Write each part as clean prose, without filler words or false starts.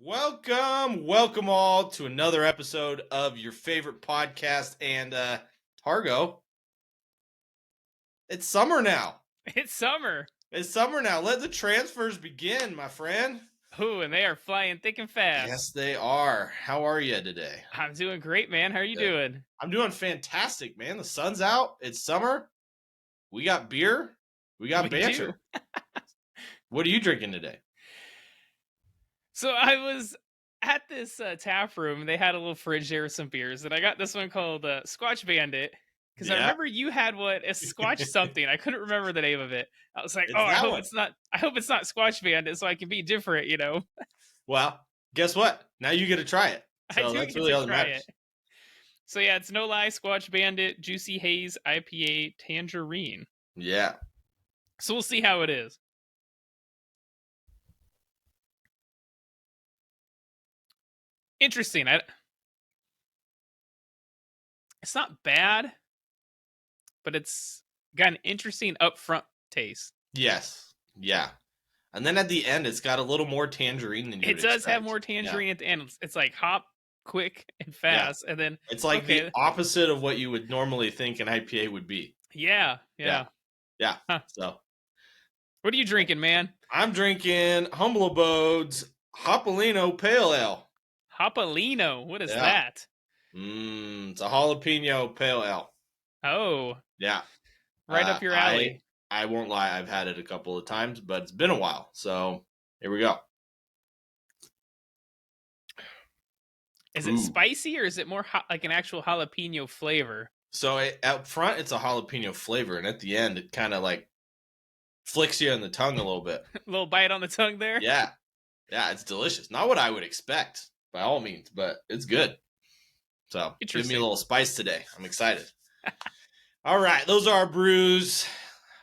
Welcome all to another episode of your favorite podcast. And Targo, it's summer now. It's summer. It's summer now. Let the transfers begin, my friend. Ooh, and they are flying thick and fast. Yes, they are. How are you today? I'm doing great, man. How are you doing? I'm doing fantastic, man. The sun's out. It's summer. We got beer. We got banter. What are you drinking today? So I was at this tap room. They had a little fridge there with some beers, and I got this one called Squatch Bandit because I remember you had what a Squatch something. I couldn't remember the name of it. I was like, I hope it's not. I hope it's not Squatch Bandit, so I can be different, you know. Well, guess what? Now you get to try it. So that's really all that matters. So yeah, it's No Lie Squatch Bandit Juicy Haze IPA Tangerine. Yeah. So we'll see how it is. Interesting. It's not bad, but it's got an interesting upfront taste. Yes. Yeah. And then at the end, it's got a little more tangerine than you would expect. It does have more tangerine at the end. It's like hop quick and fast. And then it's like the opposite of what you would normally think an IPA would be. Yeah. Huh. So what are you drinking, man? I'm drinking Humble Abode's Hopalino Pale Ale. Hopalino? What is that? It's a jalapeno pale ale. Oh. Yeah. Right up your alley. I won't lie, I've had it a couple of times, but it's been a while. So here we go. Is it spicy or is it more like an actual jalapeno flavor? So up front, it's a jalapeno flavor, and at the end, it kind of like flicks you in the tongue a little bit. A little bite on the tongue there? Yeah, it's delicious. Not what I would expect, by all means, but it's good. So give me a little spice today. I'm excited. All right, those are our brews.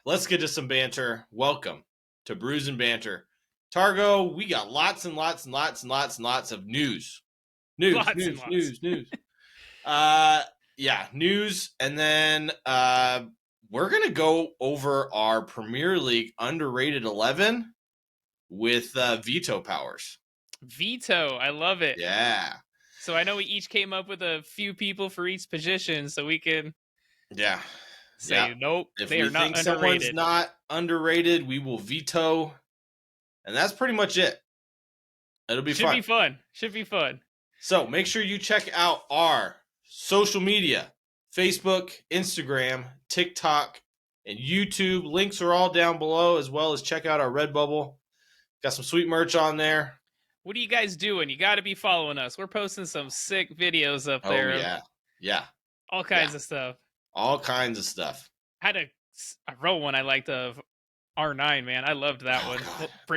Let's get to some banter. Welcome to Brews and Banter. Targo, we got lots and lots and lots and lots and lots of news. News. News. And then we're going to go over our Premier League underrated 11 with veto powers. Veto. I love it. Yeah. So I know we each came up with a few people for each position so we can say, nope, if they are not underrated. If someone's not underrated, we will veto. And that's pretty much it. It'll be fun. Should be fun. So make sure you check out our social media, Facebook, Instagram, TikTok, and YouTube. Links are all down below, as well as check out our Redbubble. Got some sweet merch on there. What are you guys doing? You got to be following us. We're posting some sick videos up there. Oh, yeah. All kinds of stuff. All kinds of stuff. I had a roll one I liked of R9, man. I loved that one.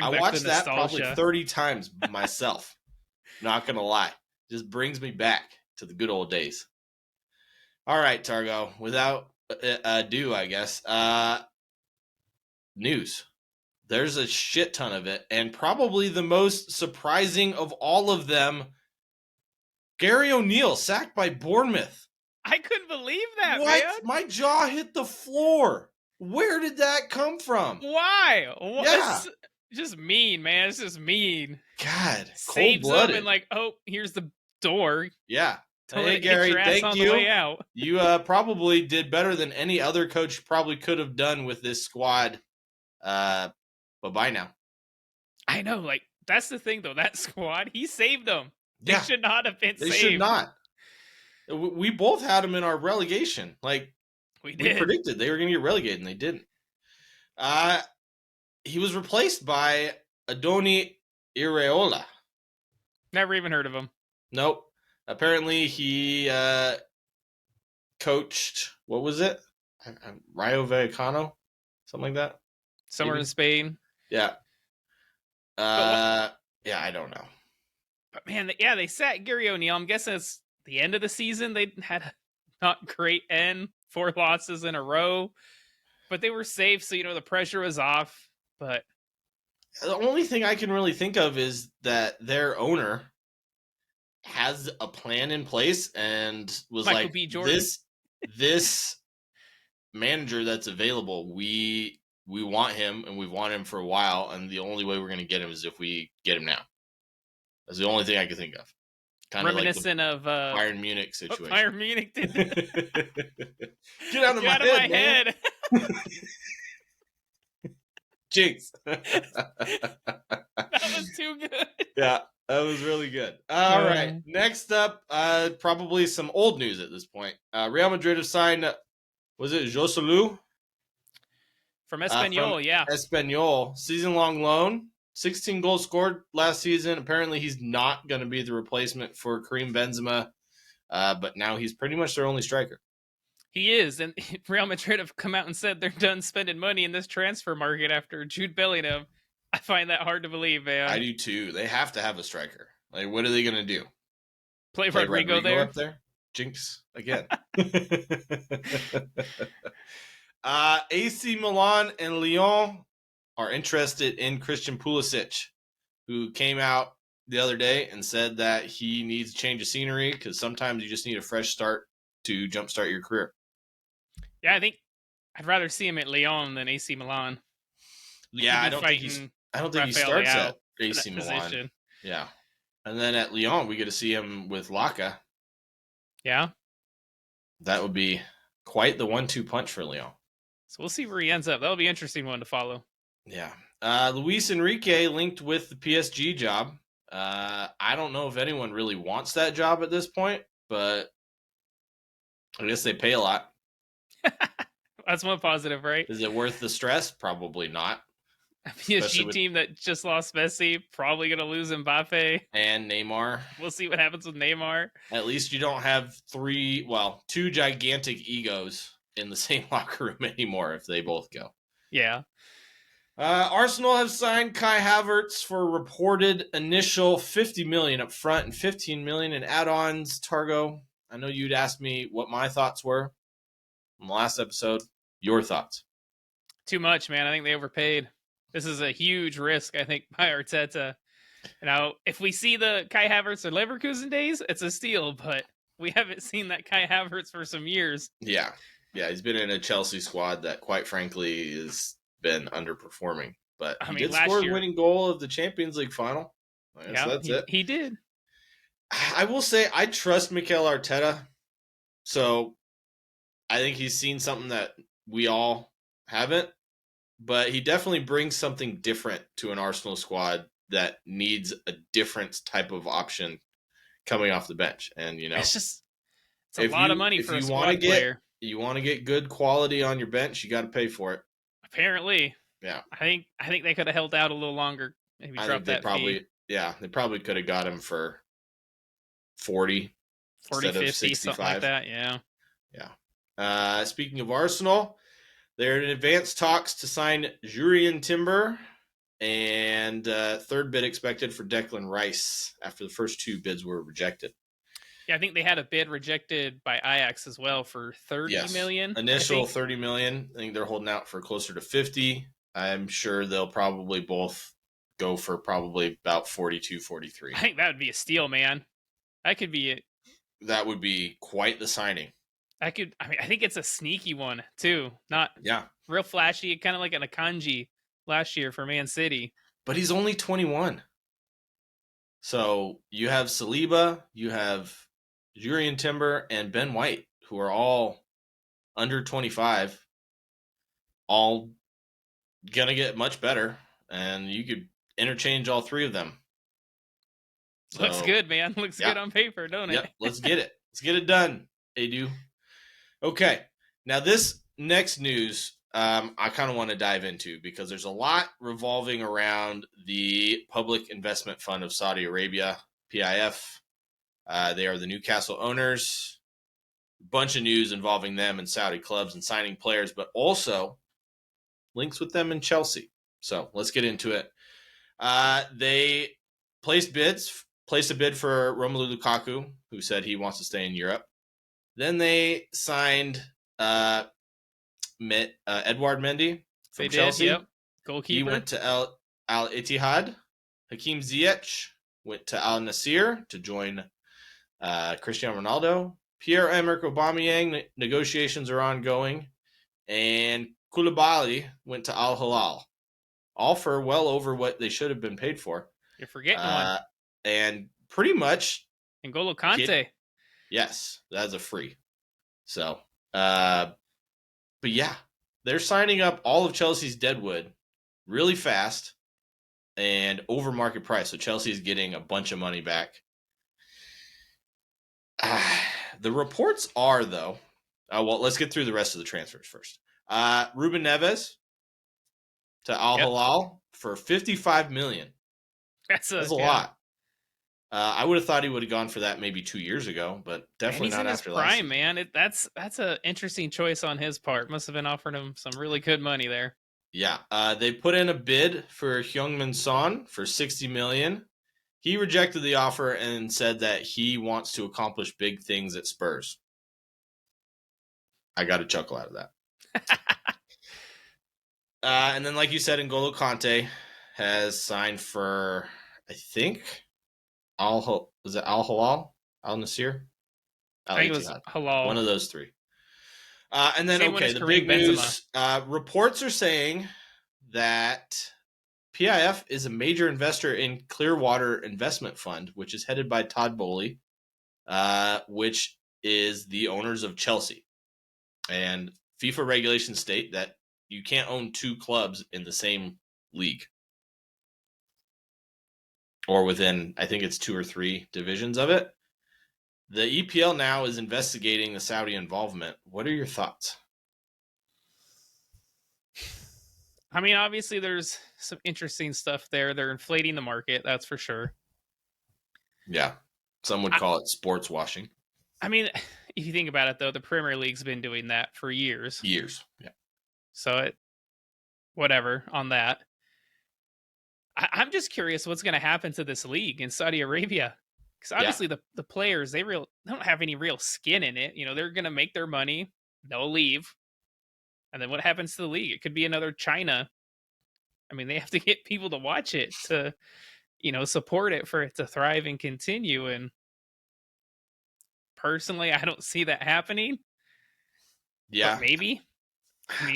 I watched that probably 30 times myself. Not going to lie. Just brings me back to the good old days. All right, Targo. Without ado, I guess. News. There's a shit ton of it, and probably the most surprising of all of them, Gary O'Neill sacked by Bournemouth. I couldn't believe that, man. My jaw hit the floor. Where did that come from? Why? Yeah. Just mean, man. It's just mean. God, saves them and like, oh, here's the door. Yeah. Hey, Gary, thank you. The way out. You probably did better than any other coach probably could have done with this squad. Bye now. I know, like, that's the thing, though. That squad, he saved them. They should not have been saved. They should not. We both had them in our relegation. Like, we predicted they were going to get relegated, and they didn't. He was replaced by Adoni Iraola. Never even heard of him. Nope. Apparently, he coached, what was it? Rayo Vallecano? Something like that? Somewhere in Spain. Yeah. I don't know. But man, they sat Gary O'Neill. I'm guessing it's the end of the season. They had a not great end, 4 losses in a row, but they were safe. So, the pressure was off, but the only thing I can really think of is that their owner has a plan in place and was Michael like, B. Jordan. this manager that's available, we want him, and we've wanted him for a while, and the only way we're going to get him is if we get him now. That's the only thing I could think of. Kind of reminiscent of Bayern Munich situation. Bayern Munich did. Get out of my head. Jinx. That was too good. Yeah, that was really good. All right. Next up, probably some old news at this point. Real Madrid have signed, was it Joselu? From Espanyol, yeah. Espanyol. Season-long loan. 16 goals scored last season. Apparently, he's not going to be the replacement for Karim Benzema, but now he's pretty much their only striker. He is, and Real Madrid have come out and said they're done spending money in this transfer market after Jude Bellingham. I find that hard to believe, man. I do too. They have to have a striker. Like, what are they going to do? Play Rodrigo there? Up there? Jinx again. AC Milan and Lyon are interested in Christian Pulisic, who came out the other day and said that he needs a change of scenery because sometimes you just need a fresh start to jumpstart your career. Yeah, I think I'd rather see him at Lyon than AC Milan. Yeah, I don't think he starts at AC Milan. Position. Yeah. And then at Lyon, we get to see him with Laka. Yeah. That would be quite the 1-2 punch for Lyon. So we'll see where he ends up. That'll be an interesting one to follow. Yeah. Luis Enrique linked with the PSG job. I don't know if anyone really wants that job at this point, but I guess they pay a lot. That's one positive, right? Is it worth the stress? Probably not. A PSG team that just lost Messi, probably going to lose Mbappe. And Neymar. We'll see what happens with Neymar. At least you don't have two gigantic egos in the same locker room anymore if they both go. Yeah. Arsenal have signed Kai Havertz for a reported initial $50 million up front and $15 million in add-ons. Targo, I know you'd asked me what my thoughts were in the last episode. Your thoughts? Too much, man. I think they overpaid. This is a huge risk, I think, by Arteta. Now, if we see the Kai Havertz or Leverkusen days, it's a steal, but we haven't seen that Kai Havertz for some years. Yeah. Yeah, he's been in a Chelsea squad that, quite frankly, has been underperforming. But he did score a winning goal of the Champions League final. I guess that's it. He did. I will say I trust Mikel Arteta. So I think he's seen something that we all haven't. But he definitely brings something different to an Arsenal squad that needs a different type of option coming off the bench. And, it's a lot of money for a squad player. You want to get good quality on your bench, you got to pay for it. Apparently. Yeah. I think they could have held out a little longer. Maybe drop that fee. Yeah, they probably could have got him for 40 50, something like that. Yeah. Yeah. Speaking of Arsenal, they're in advanced talks to sign Jurrien Timber, and third bid expected for Declan Rice after the first two bids were rejected. Yeah, I think they had a bid rejected by Ajax as well for $30 million. Initial $30 million. I think they're holding out for closer to 50. I'm sure they'll probably both go for probably about 42, 43. I think that would be a steal, man. That would be quite the signing. I think it's a sneaky one too. Not real flashy, kind of like an Akanji last year for Man City. But he's only 21. So you have Saliba, you have Jurrien Timber, and Ben White, who are all under 25, all gonna get much better, and you could interchange all three of them. So, looks good, man. Looks good on paper, don't it? Yep, let's get it. Let's get it done, Edu. Okay, now this next news I kind of want to dive into because there's a lot revolving around the Public Investment Fund of Saudi Arabia, PIF. They are the Newcastle owners. A bunch of news involving them and Saudi clubs and signing players, but also links with them in Chelsea. So let's get into it. They placed a bid for Romelu Lukaku, who said he wants to stay in Europe. Then they signed Edouard Mendy from Chelsea. Yep. Goalkeeper. He went to Al Ittihad. Hakim Ziyech went to Al Nassr to join Cristiano Ronaldo. Pierre-Emerick Aubameyang, negotiations are ongoing. And Koulibaly went to Al Hilal. All for well over what they should have been paid for. You're forgetting one. and pretty much N'Golo Kante. Yes, that's a free. So, but yeah, they're signing up all of Chelsea's deadwood really fast and over market price. So Chelsea is getting a bunch of money back. The reports are, though, well, let's get through the rest of the transfers first. Ruben Neves to Al Hilal for $55 million. That's a lot. I would have thought he would have gone for that maybe 2 years ago, but definitely not after last season. Man. That's an interesting choice on his part. Must have been offering him some really good money there. Yeah, they put in a bid for Heung-min Son for $60 million. He rejected the offer and said that he wants to accomplish big things at Spurs. I got a chuckle out of that. And then, like you said, N'Golo Kante has signed for, I think, was it Al Hilal? Al Nasir? I think it was Hilal. One of those three. And then, the big news. Reports are saying that PIF is a major investor in Clearwater Investment Fund, which is headed by Todd Boehly, which is the owners of Chelsea. And FIFA regulations state that you can't own two clubs in the same league. Or within, I think it's 2 or 3 divisions of it. The EPL now is investigating the Saudi involvement. What are your thoughts? I mean, obviously there's some interesting stuff there. They're inflating the market, that's for sure. Yeah. Some would call it sports washing. I mean, if you think about it, though, the Premier League's been doing that for years. Yeah. So whatever on that. I'm just curious what's going to happen to this league in Saudi Arabia. Because obviously the players, they don't have any real skin in it. You know, they're going to make their money. They'll leave. And then what happens to the league? It could be another China. I mean, they have to get people to watch it to, support it for it to thrive and continue. And personally, I don't see that happening. Yeah. But maybe.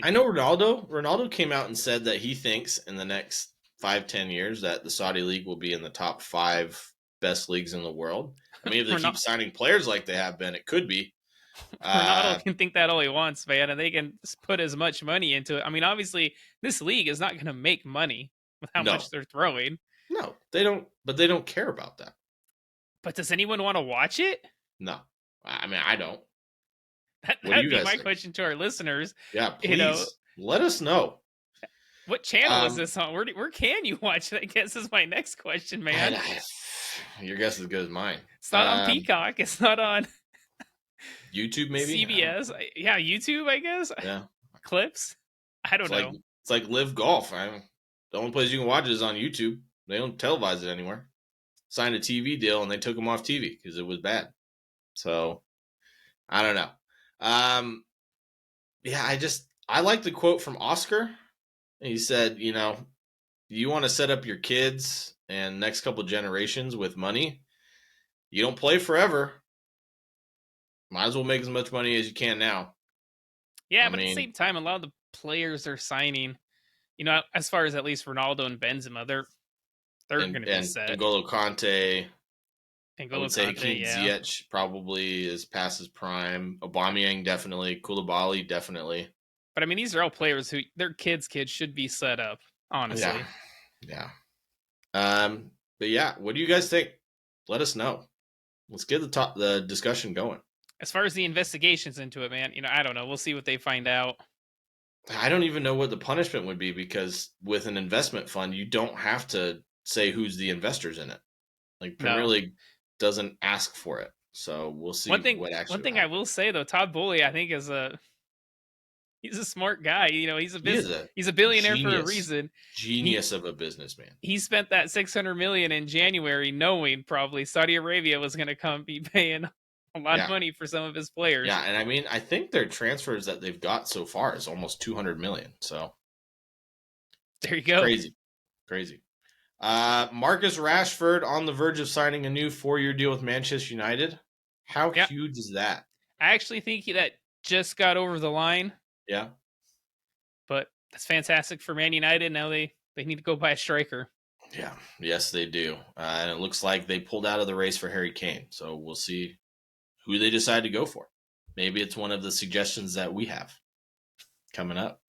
I know Ronaldo. Ronaldo came out and said that he thinks in the next 5-10 years that the Saudi League will be in the top 5 best leagues in the world. I mean, if they keep signing players like they have been, it could be. Ronaldo can think that all he wants, man, and they can put as much money into it. I mean, obviously, this league is not going to make money with how much they're throwing. No, they don't. But they don't care about that. But does anyone want to watch it? No, I mean, I don't. That'd be my question to our listeners. Yeah, please let us know. What channel is this on? Where can you watch it? I guess is my next question, man. Your guess is as good as mine. It's not on Peacock. It's not on YouTube, maybe? CBS. Yeah, YouTube, I guess. Yeah. Clips? I don't know. It's like Live Golf. The only place you can watch it is on YouTube. They don't televise it anywhere. Signed a TV deal, and they took them off TV because it was bad. So, I don't know. I like the quote from Oscar. He said, you want to set up your kids and next couple generations with money. You don't play forever. Might as well make as much money as you can now. Yeah, but at the same time, a lot of the players they're signing, as far as at least Ronaldo and Benzema, they're going to be set. N'Golo Kante. I would say Ziyech probably is past his prime. Aubameyang definitely. Koulibaly definitely. But I mean, these are all players who their kids should be set up. Honestly. Yeah. But yeah, what do you guys think? Let us know. Let's get the discussion going. As far as the investigations into it, man, I don't know. We'll see what they find out. I don't even know what the punishment would be because with an investment fund, you don't have to say who's the investors in it. Like Premier League doesn't ask for it. So we'll see what actually. One thing I will say though, Todd Boehly, I think he's a smart guy. He's a billionaire for a reason. Genius of a businessman. He spent that $600 million in January, knowing probably Saudi Arabia was going to come be paying a lot of money for some of his players. Yeah, and I mean, I think their transfers that they've got so far is almost $200 million. So there you go. Crazy. Marcus Rashford on the verge of signing a new 4-year deal with Manchester United. How huge is that? I actually think that just got over the line. Yeah. But that's fantastic for Man United. Now they need to go buy a striker. Yeah, yes, they do. And it looks like they pulled out of the race for Harry Kane. So we'll see who they decide to go for. Maybe it's one of the suggestions that we have coming up.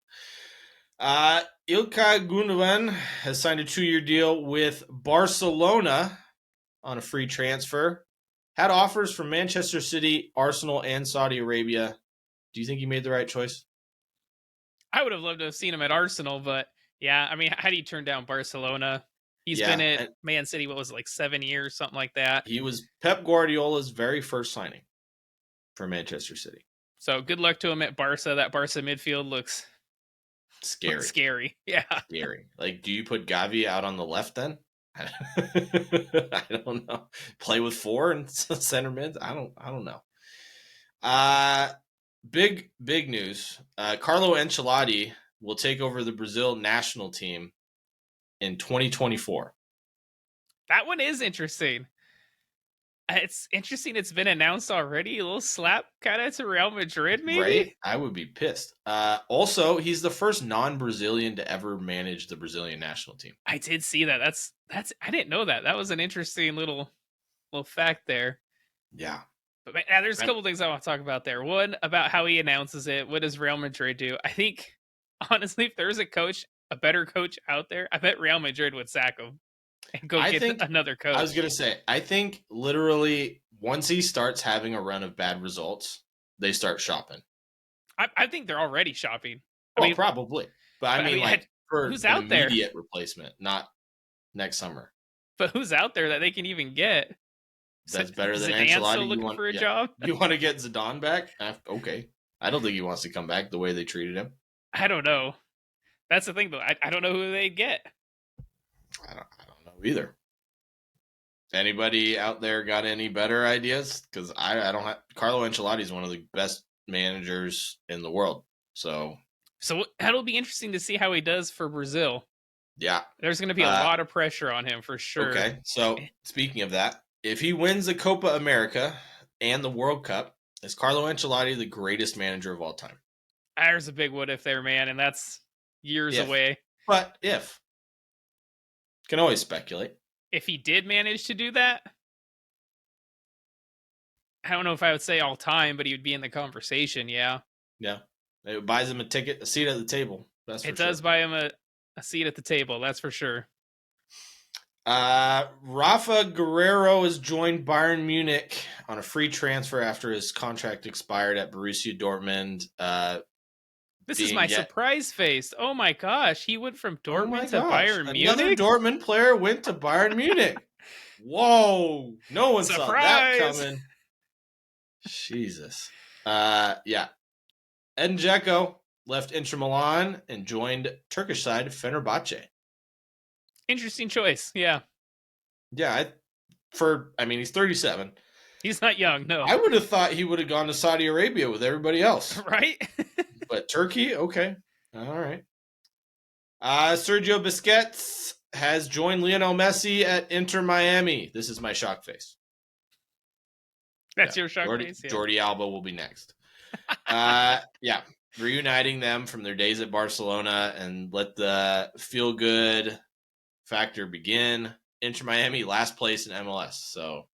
Ilkay Gundogan has signed a 2-year deal with Barcelona on a free transfer. Had offers from Manchester City, Arsenal, and Saudi Arabia. Do you think he made the right choice? I would have loved to have seen him at Arsenal, but yeah, I mean, how do you turn down Barcelona? He's been at Man City, what was it, like 7 years, something like that. He was Pep Guardiola's very first signing for Manchester City. So good luck to him at Barca. That Barca midfield looks scary. Yeah. Scary. Like, do you put Gavi out on the left then? I don't know. Play with 4 and center mid? I don't know. Big news. Carlo Ancelotti will take over the Brazil national team in 2024. That one is interesting. It's interesting it's been announced already. A little slap kind of to Real Madrid, maybe? Right? I would be pissed. Also, he's the first non-Brazilian to ever manage the Brazilian national team. I did see that. That's I didn't know that. That was an interesting little fact there. Yeah. But there's a couple things I want to talk about there. One, about how he announces it. What does Real Madrid do? I think, honestly, if there's a better coach out there, I bet Real Madrid would sack him and go get another coach. I was going to say, I think literally once he starts having a run of bad results, they start shopping. I think they're already shopping. I mean, probably. But I mean, like, for who's out there? Immediate replacement, not next summer. But who's out there that they can even get? That's better than Zidane Ancelotti. Still looking for a job? You want to get Zidane back? Okay. I don't think he wants to come back the way they treated him. I don't know. That's the thing, though. I don't know who they'd get. I don't know either. Anybody out there got any better ideas? Because I don't have. Carlo Ancelotti is one of the best managers in the world. So that'll be interesting to see how he does for Brazil. Yeah. There's going to be a lot of pressure on him for sure. Okay. So speaking of that, if he wins the Copa America and the World Cup, is Carlo Ancelotti the greatest manager of all time? There's a big what if there, man, and that's years away. But if. Can always speculate. If he did manage to do that, I don't know if I would say all time, but he would be in the conversation, yeah. Yeah. It buys him a seat at the table. It does buy him a seat at the table, that's for sure. Rafa Guerrero has joined Bayern Munich on a free transfer after his contract expired at Borussia Dortmund. This is my surprise face. Oh my gosh, he went from Dortmund to Bayern Munich? Another Dortmund player went to Bayern Munich. Whoa, no one saw that coming. Jesus. Yeah. Edin Dzeko left Inter Milan and joined Turkish side Fenerbahce. Interesting choice, yeah. Yeah, he's 37. He's not young, no. I would have thought he would have gone to Saudi Arabia with everybody else. Right? But Turkey? Okay. All right. Sergio Busquets has joined Lionel Messi at Inter Miami. This is my shock face. That's your shock face? Yeah. Jordi Alba will be next. Yeah. Reuniting them from their days at Barcelona and let the feel-good factor begin. Inter Miami, last place in MLS. So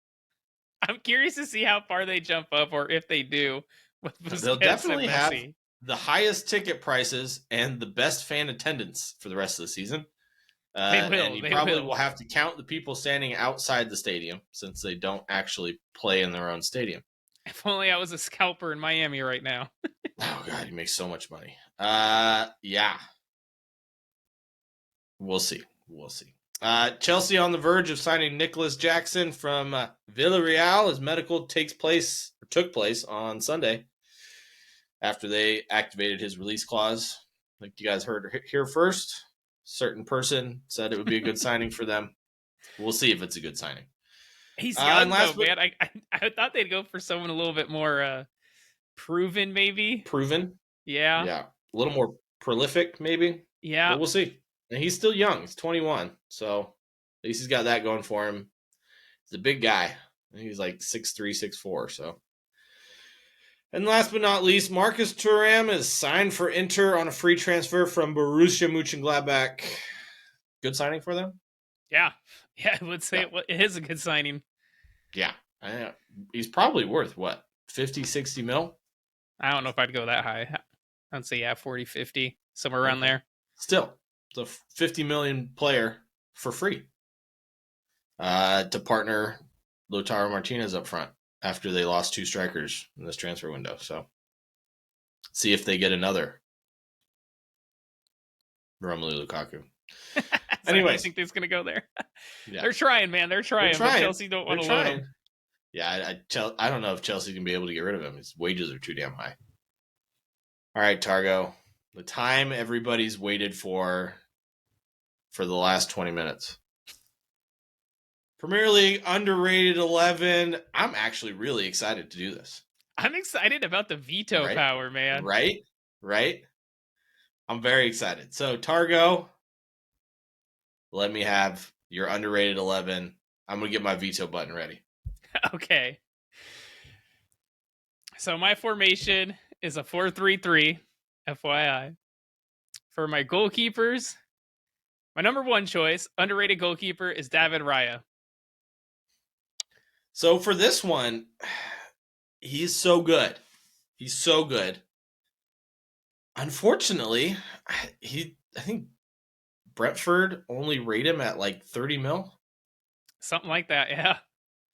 I'm curious to see how far they jump up, or if they do. They'll definitely have the highest ticket prices and the best fan attendance for the rest of the season. They will. And you probably will have to count the people standing outside the stadium since they don't actually play in their own stadium. If only I was a scalper in Miami right now. Oh, God, you make so much money. Yeah. We'll see. Chelsea on the verge of signing Nicholas Jackson from Villarreal. His medical took place on Sunday after they activated his release clause. Like you guys heard here first. Certain person said it would be a good signing for them. We'll see if it's a good signing. He's young, though, man. I thought they'd go for someone a little bit more proven, maybe. Proven? Yeah. Yeah. A little more prolific, maybe. Yeah. But we'll see. And he's still young. He's 21. So at least he's got that going for him. He's a big guy. He's like 6'3", 6'4". So. And last but not least, Marcus Thuram is signed for Inter on a free transfer from Borussia Mönchengladbach. Good signing for them? Yeah. I would say it is a good signing. Yeah. He's probably worth, what, 50, 60 mil? I don't know if I'd go that high. I'd say, 40, 50, somewhere around there. Still, the 50 million player for free to partner Lautaro Martinez up front after they lost 2 strikers in this transfer window. So see if they get another Romelu Lukaku. Anyway, I think they're going to go there. Yeah. They're trying, man. They're trying. But Chelsea don't want to loan him. Yeah, I don't know if Chelsea can be able to get rid of him. His wages are too damn high. All right, Targo. The time everybody's waited for the last 20 minutes. Premier League underrated 11. I'm actually really excited to do this. I'm excited about the veto power, man. Right? I'm very excited. So, Targo, let me have your underrated 11. I'm going to get my veto button ready. Okay. So, my formation is a 4-3-3, FYI. For my goalkeepers, my number 1 choice, underrated goalkeeper, is David Raya. So, for this one, he's so good. He's so good. Unfortunately, I think Brentford only rate him at like 30 mil. Something like that, yeah.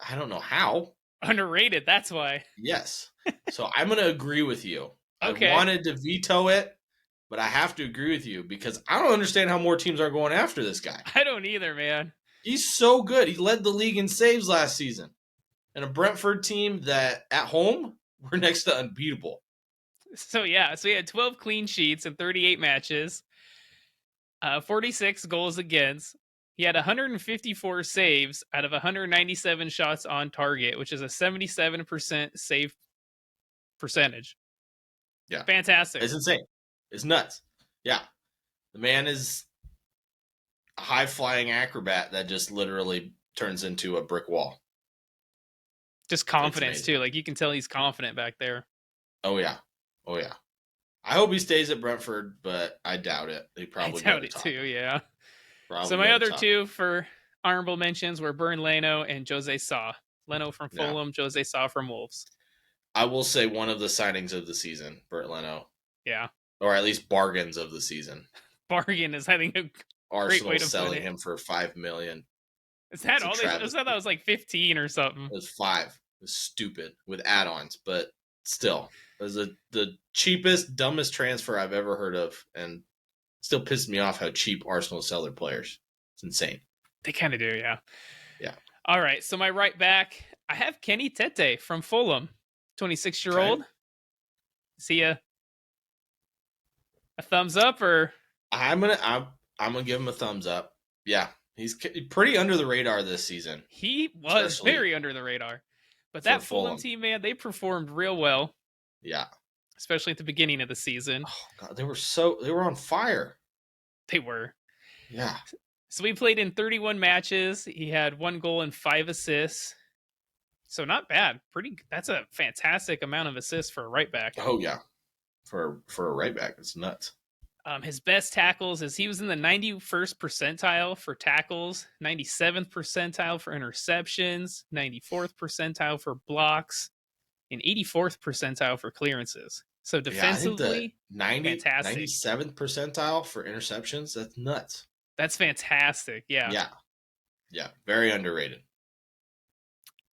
I don't know how. Underrated, that's why. Yes. So I'm going to agree with you. Okay. I wanted to veto it, but I have to agree with you because I don't understand how more teams are going after this guy. I don't either, man. He's so good. He led the league in saves last season. And a Brentford team that at home were next to unbeatable. So he had 12 clean sheets in 38 matches, 46 goals against. He had 154 saves out of 197 shots on target, which is a 77% save percentage. Yeah. Fantastic. It's insane. It's nuts. Yeah. The man is a high-flying acrobat that just literally turns into a brick wall. Just confidence, too. Like, you can tell he's confident back there. Oh, yeah. I hope he stays at Brentford, but I doubt it. He probably doubt it, too, yeah. Probably so my other 2 for honorable mentions were Bernd Leno and Jose Sa. Leno from Fulham, Jose Sa from Wolves. I will say one of the signings of the season, Bernd Leno. Yeah. Or at least bargains of the season. Bargain is, I think, a great way to selling him for $5 million. Is that all they? I thought that was like 15 or something. It was 5. It was stupid with add-ons, but still, it was the cheapest, dumbest transfer I've ever heard of, and still pisses me off how cheap Arsenal sell their players. It's insane. They kind of do, yeah. Yeah. All right, so my right back, I have Kenny Tete from Fulham, 26-year-old. Okay. See ya. A thumbs up, or I'm gonna give him a thumbs up. Yeah, he's pretty under the radar this season. He was very under the radar, but that Fulham team, man, they performed real well. Yeah, especially at the beginning of the season. Oh God, they were on fire. They were. Yeah. So we played in 31 matches. He had 1 goal and 5 assists. So not bad. That's a fantastic amount of assists for a right back. Oh yeah. For a right back, it's nuts. His best tackles is he was in the 91st percentile for tackles, 97th percentile for interceptions, 94th percentile for blocks, and 84th percentile for clearances. So defensively, fantastic. 97th percentile for interceptions. That's nuts. That's fantastic. Yeah. Yeah. Very underrated.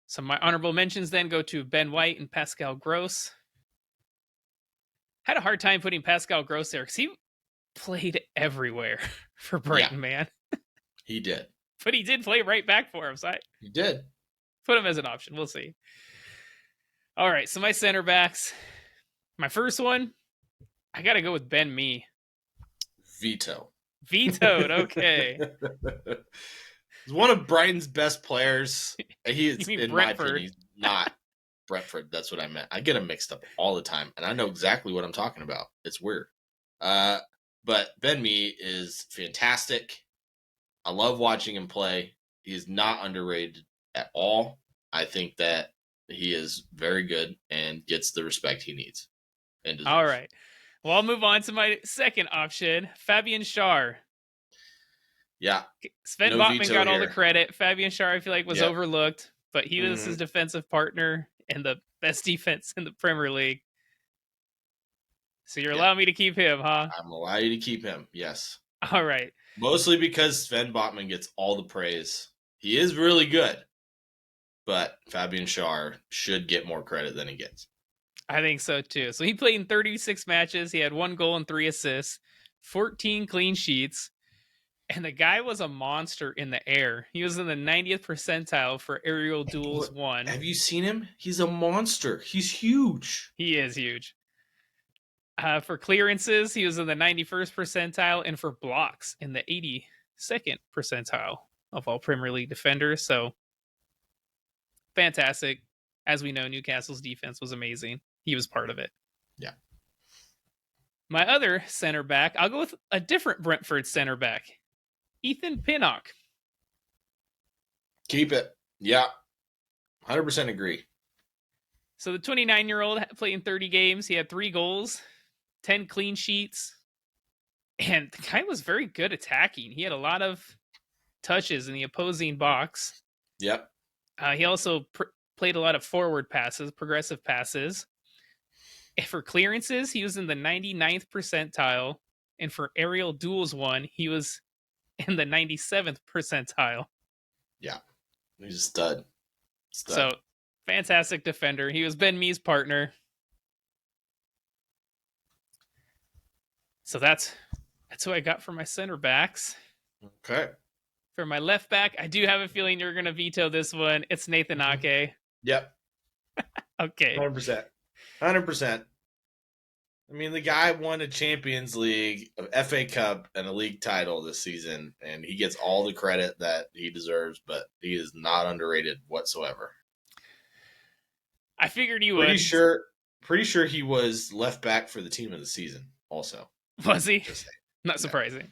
So my honorable mentions then go to Ben White and Pascal Gross. Had a hard time putting Pascal Gross there because he played everywhere for Brighton, man. He did. But he did play right back for him, so he did. Put him as an option. We'll see. All right, so my center backs. My first one, I got to go with Ben Mee. Vetoed, okay. He's one of Brighton's best players. He is, in Brentford? My opinion, he's not Brentford. That's what I meant. I get him mixed up all the time, and I know exactly what I'm talking about. It's weird. But Ben Mee is fantastic. I love watching him play. He is not underrated at all. I think that he is very good and gets the respect he needs. All right. Well, I'll move on to my second option, Fabian Schär. Yeah. Sven No Botman veto got all the here. credit. Fabian Schär, I feel like, was Yep. overlooked, but he was his defensive partner and the best defense in the Premier League. So you're allowing me to keep him, huh? I'm allowing you to keep him, yes. All right. Mostly because Sven Botman gets all the praise. He is really good, but Fabian Schär should get more credit than he gets. I think so, too. So he played in 36 matches. He had 1 goal and 3 assists, 14 clean sheets, and the guy was a monster in the air. He was in the 90th percentile for aerial duels won. Have you seen him? He's a monster. He's huge. He is huge. For clearances, he was in the 91st percentile, and for blocks in the 82nd percentile of all Premier League defenders. So fantastic. As we know, Newcastle's defense was amazing. He was part of it. Yeah. My other center back, I'll go with a different Brentford center back, Ethan Pinnock. Keep it. Yeah. 100% agree. So the 29-year-old played in 30 games. He had 3 goals, 10 clean sheets, and the guy was very good attacking. He had a lot of touches in the opposing box. Yep. He also played a lot of forward passes, progressive passes. And for clearances, he was in the 99th percentile. And for aerial duels won, he was in the 97th percentile. Yeah. He's a stud. So, fantastic defender. He was Ben Mee's partner. So that's who I got for my center backs. Okay. For my left back, I do have a feeling you're going to veto this one. It's Nathan Ake. Yep. Okay. 100%. 100%. I mean, the guy won a Champions League, a FA Cup, and a league title this season, and he gets all the credit that he deserves, but he is not underrated whatsoever. I figured you would. Pretty sure he was left back for the team of the season also. Was he? Not surprising.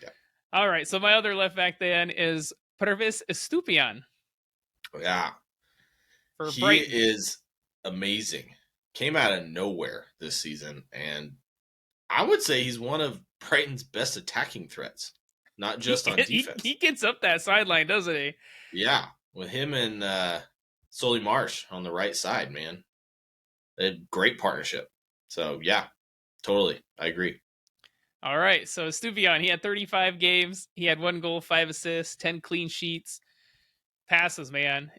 Yeah. All right, so my other left back then is Pervis Estupiñán. Yeah. He Brighton. is amazing. Came out of nowhere this season, and I would say he's one of Brighton's best attacking threats, not just on defense. He gets up that sideline, doesn't he? Yeah, with him and Solly Marsh on the right side, man. They had great partnership. So, yeah, totally. I agree. All right, so Estupiñán, he had 35 games. He had 1 goal, 5 assists, 10 clean sheets. Passes, man.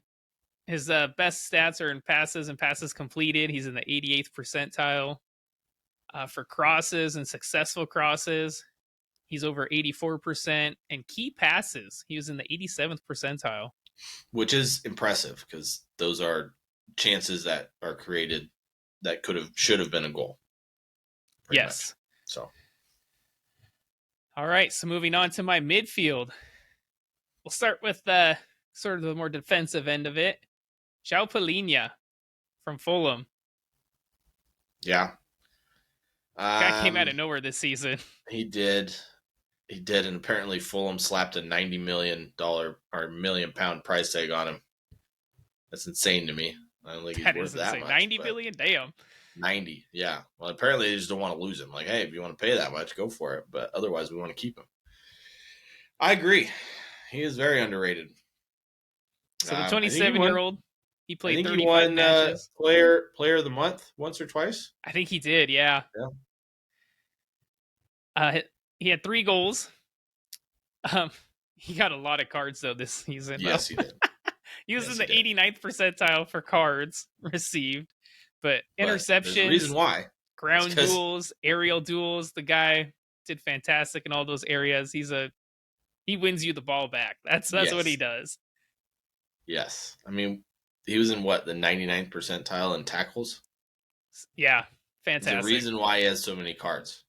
His best stats are in passes and passes completed. He's in the 88th percentile. For crosses and successful crosses, he's over 84%. And key passes, he was in the 87th percentile. Which is impressive because those are chances that are created that should have been a goal. Yes. Much. So. All right, so moving on to my midfield. We'll start with sort of the more defensive end of it. João Palhinha from Fulham. Yeah. Guy came out of nowhere this season. He did. And apparently Fulham slapped a $90 million or £1 million price tag on him. That's insane to me. I don't think he's worth that much. 90 million? Damn. 90, yeah. Well, apparently they just don't want to lose him. Like, hey, if you want to pay that much, go for it. But otherwise, we want to keep him. I agree. He is very underrated. So the 27-year-old, he played 35 he won, matches. Player of the Month once or twice. I think he did, yeah. He had 3 goals. He got a lot of cards, though, this season. Yes, he did. He was in the 89th percentile for cards received. But interceptions, there's a reason why. Ground duels, aerial duels, the guy did fantastic in all those areas. He wins you the ball back. That's what he does. Yes. I mean, he was in the 99th percentile in tackles? Yeah, fantastic. There's a reason why he has so many cards.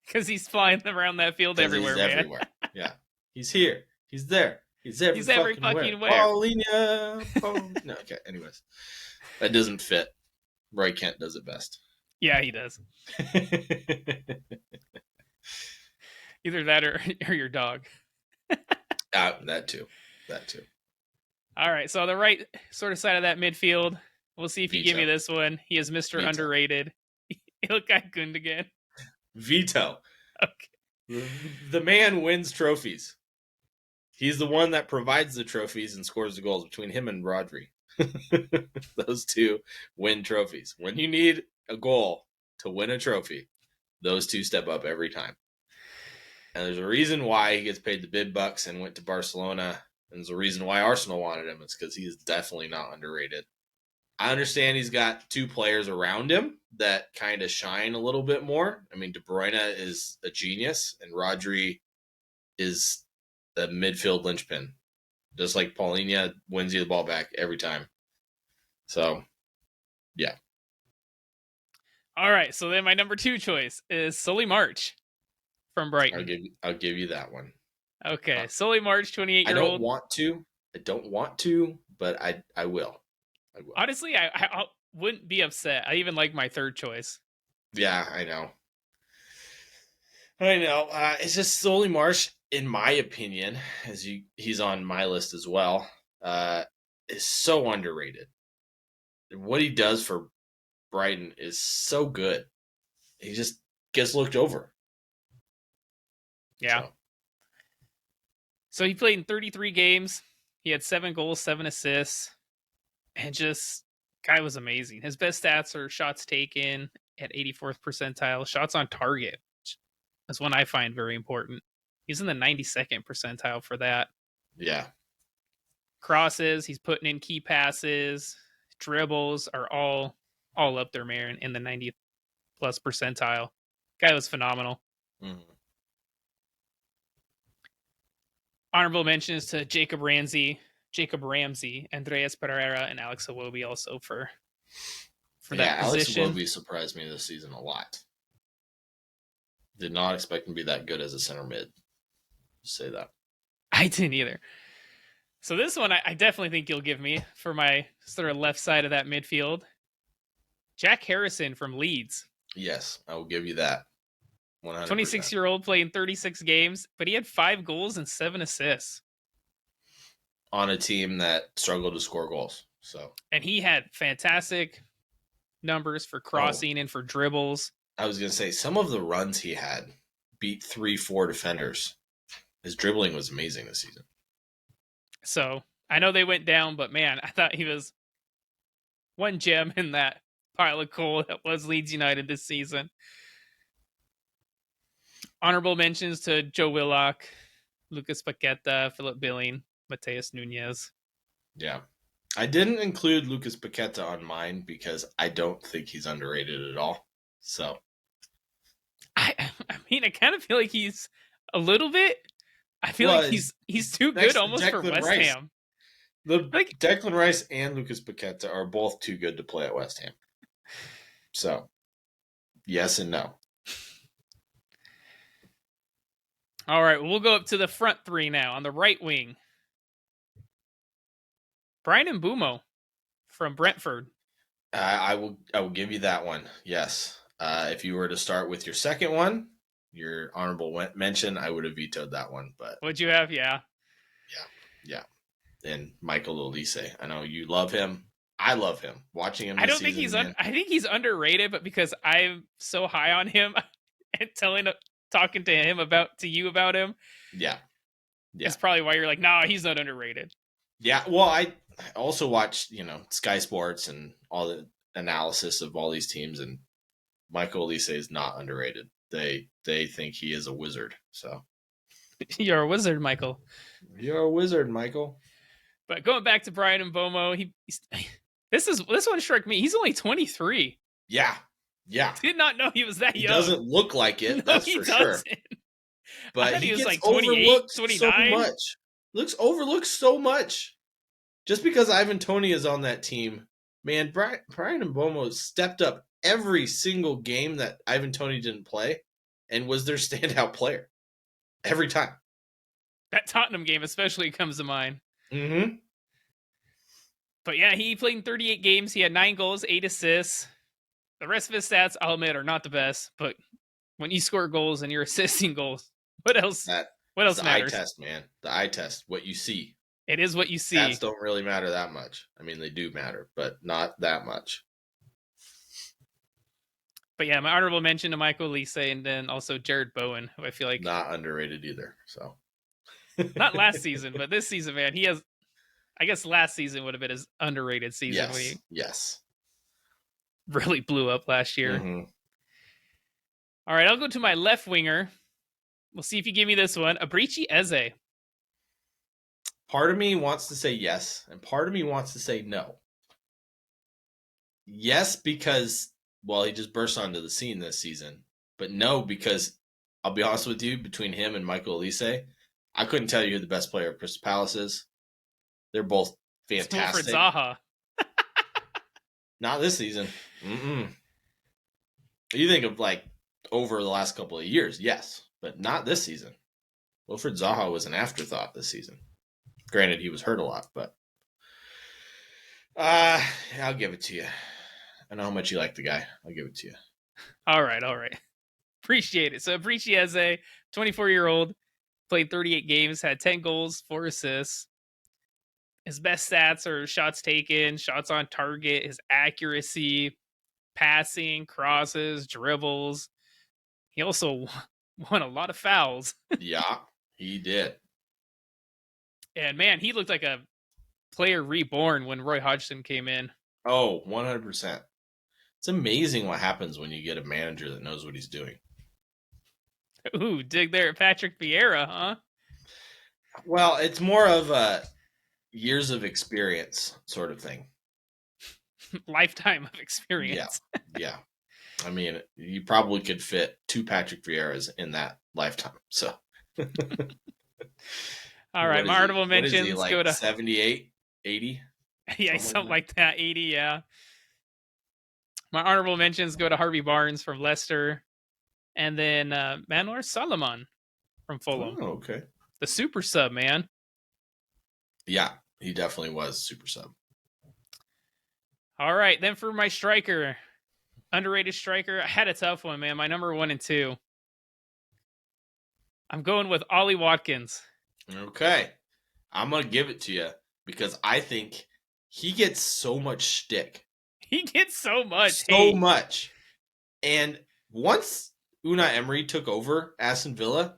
Because he's flying around that field everywhere, he's man. Everywhere. Yeah. He's here. He's there. He's every fucking where. Paulinho. No, okay. Anyways, that doesn't fit. Roy Kent does it best. Yeah, he does. Either that or your dog. That too. All right. So on the right sort of side of that midfield, we'll see if you give me this one. He is Mr. Underrated. Ilkay Gundogan. Veto. Okay. The man wins trophies. He's the one that provides the trophies and scores the goals. Between him and Rodri, those two win trophies. When you need a goal to win a trophy, those two step up every time. And there's a reason why he gets paid the big bucks and went to Barcelona. And there's a reason why Arsenal wanted him. It's because he is definitely not underrated. I understand he's got two players around him that kind of shine a little bit more. I mean, De Bruyne is a genius, and Rodri is the midfield linchpin. Just like Paulinho wins you the ball back every time. So, yeah. All right, so then my number 2 choice is Solly March from Brighton. I'll give you that one. Okay, Solly March, 28-year-old. I don't want to, but I will. Honestly, I wouldn't be upset. I even like my third choice. Yeah, I know. It's just Solly March, in my opinion, he's on my list as well, is so underrated. What he does for Brighton is so good. He just gets looked over. Yeah. So he played in 33 games. He had 7 goals, 7 assists. And just, guy was amazing. His best stats are shots taken at 84th percentile, shots on target. That's one I find very important. He's in the 92nd percentile for that. Yeah. Crosses, he's putting in key passes. Dribbles are all up there, man, in the 90 plus percentile. Guy was phenomenal. Mm-hmm. Honorable mentions to Jacob Ramsey, Andreas Pereira, and Alex Iwobi also for that position. Alex Iwobi surprised me this season a lot. Did not expect him to be that good as a center mid. Just say that. I didn't either. So this one I definitely think you'll give me for my sort of left side of that midfield. Jack Harrison from Leeds. Yes, I will give you that. 100%. 26-year-old playing 36 games, but he had 5 goals and 7 assists. On a team that struggled to score goals. And he had fantastic numbers for crossing and for dribbles. I was going to say, some of the runs he had beat 3-4 defenders. His dribbling was amazing this season. So, I know they went down, but man, I thought he was one gem in that pile of coal that was Leeds United this season. Honorable mentions to Joe Willock, Lucas Paqueta, Philip Billing, Mateus Nunez. Yeah. I didn't include Lucas Paqueta on mine because I don't think he's underrated at all. So, I mean, I kind of feel like he's a little bit. I feel like he's too good almost for West Ham. Declan Rice and Lucas Paqueta are both too good to play at West Ham. So, yes and no. All right, we'll go up to the front 3 now. On the right wing, Bryan Mbeumo from Brentford. I will give you that one. Yes. If you were to start with your second one, your honorable mention, I would have vetoed that one. But what'd you have? Yeah. And Michael Olise. I know you love him. I love him. Watching him. I don't think he's. I think he's underrated, but because I'm so high on him and talking to him about him. Yeah. That's probably why you're like, nah, he's not underrated. Yeah. Well, I also watched, Sky Sports and all the analysis of all these teams, and Michael Olise is not underrated. They think he is a wizard. So you're a wizard, Michael. You're a wizard, Michael. But going back to Bryan Mbeumo, this one struck me. He's only 23. Yeah. Did not know he was that young. He doesn't look like it. No, that's for sure. But he was gets like 28, 29. So much. Looks overlooked so much. Just because Ivan Toney is on that team, man, Bryan Mbeumo stepped up every single game that Ivan Toney didn't play and was their standout player. Every time. That Tottenham game especially comes to mind. Mm-hmm. But yeah, he played in 38 games. He had 9 goals, 8 assists. The rest of his stats, I'll admit, are not the best. But when you score goals and you're assisting goals, what else matters? The eye test, man. The eye test. What you see. It is what you see. Stats don't really matter that much. I mean, they do matter, but not that much. But yeah, my honorable mention to Michael Lise and then also Jared Bowen, who I feel like not underrated either. So not last season, but this season, man, he has. I guess last season would have been his underrated season when he really blew up last year. Mm-hmm. All right, I'll go to my left winger. We'll see if you give me this one. Abrichi Eze. Part of me wants to say yes, and part of me wants to say no. Yes, because, well, he just burst onto the scene this season. But no, because I'll be honest with you, between him and Michael Elise, I couldn't tell you who the best player of Crystal Palace is. They're both fantastic. Wilfried Zaha. Not this season. Mm-mm. You think of like over the last couple of years, yes, but not this season. Wilfried Zaha was an afterthought this season. Granted, he was hurt a lot, but I'll give it to you. I know how much you like the guy. I'll give it to you. All right. Appreciate it. So Abrichi Eze, 24-year-old, played 38 games, had 10 goals, 4 assists. His best stats are shots taken, shots on target, his accuracy, passing, crosses, dribbles. He also won a lot of fouls. Yeah, he did. And man, he looked like a player reborn when Roy Hodgson came in. Oh, 100%. It's amazing what happens when you get a manager that knows what he's doing. Ooh, dig there at Patrick Vieira, huh? Well, it's more of a years of experience sort of thing. Lifetime of experience. Yeah. I mean, you probably could fit 2 Patrick Vieiras in that lifetime. So, all right, my honorable mentions like go to 78, 80. Yeah, something like that. 80, yeah. My honorable mentions go to Harvey Barnes from Leicester, and then Manor Solomon from Fulham. Oh, okay. The super sub, man. Yeah, he definitely was super sub. All right, then for my striker, underrated striker, I had a tough one, man. My number 1 and 2. I'm going with Ollie Watkins. Okay. I'm going to give it to you because I think he gets so much shtick. He gets so much. So much. And once Unai Emery took over Aston Villa,